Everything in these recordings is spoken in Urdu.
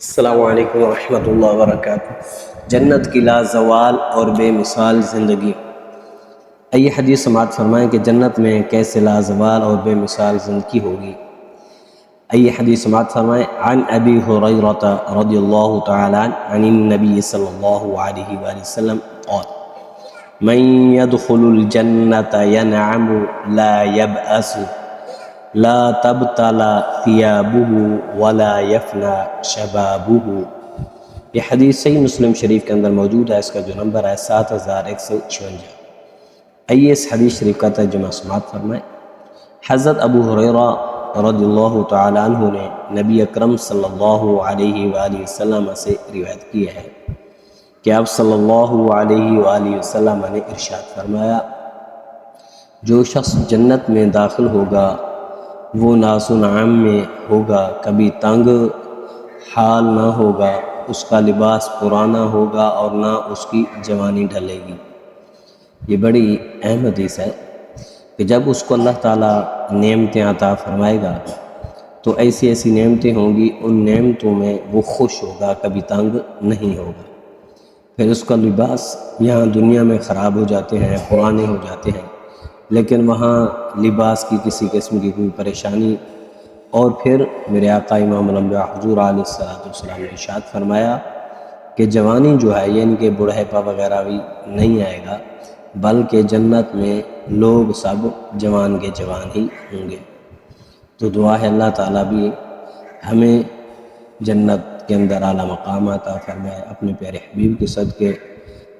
السلام علیکم ورحمۃ اللہ وبرکاتہ۔ جنت کی لازوال اور بے مثال زندگی۔ آئیے حدیث سماعت فرمائیں کہ جنت میں کیسے لازوال اور بے مثال زندگی ہوگی۔ آئیے حدیث سماعت فرمائیں۔ عن ابی ہریرہ رضی اللہ تعالی عنہ عن النبی صلی اللہ علیہ وآلہ وسلم قال من يدخل الجنة ينعم لا يبأس لا تبتلى ثيابه ولا يفنى شبابه۔ یہ حدیث صحیح مسلم شریف کے اندر موجود ہے، اس کا جو نمبر ہے 7156۔ آئیے اس حدیث شریف کا ترجمہ سماعت فرمائیں۔ حضرت ابو ہریرہ رضی اللہ تعالی عنہ نے نبی اکرم صلی اللہ علیہ وآلہ وسلم سے روایت کی ہے کہ آپ صلی اللہ علیہ وآلہ وسلم نے ارشاد فرمایا، جو شخص جنت میں داخل ہوگا وہ ناز و نعم میں ہوگا، کبھی تنگ حال نہ ہوگا، اس کا لباس پرانا ہوگا اور نہ اس کی جوانی ڈھلے گی۔ یہ بڑی اہم حدیث ہے کہ جب اس کو اللہ تعالیٰ نعمتیں عطا فرمائے گا تو ایسی ایسی نعمتیں ہوں گی، ان نعمتوں میں وہ خوش ہوگا، کبھی تنگ نہیں ہوگا۔ پھر اس کا لباس یہاں دنیا میں خراب ہو جاتے ہیں، پرانے ہو جاتے ہیں، لیکن وہاں لباس کی کسی قسم کی کوئی پریشانی، اور پھر میرے آقا امام الانبیاء حضور علیہ السلام نے ارشاد فرمایا کہ جوانی جو ہے یعنی کہ بڑھاپا وغیرہ بھی نہیں آئے گا، بلکہ جنت میں لوگ سب جوان کے جوان ہی ہوں گے۔ تو دعا ہے اللہ تعالیٰ بھی ہمیں جنت کے اندر اعلیٰ مقام عطا فرمائے، اپنے پیارے حبیب کے صدقے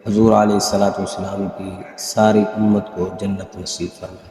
حضور علیہ السلام کی ساری امت کو جنت نصیب فرمائے۔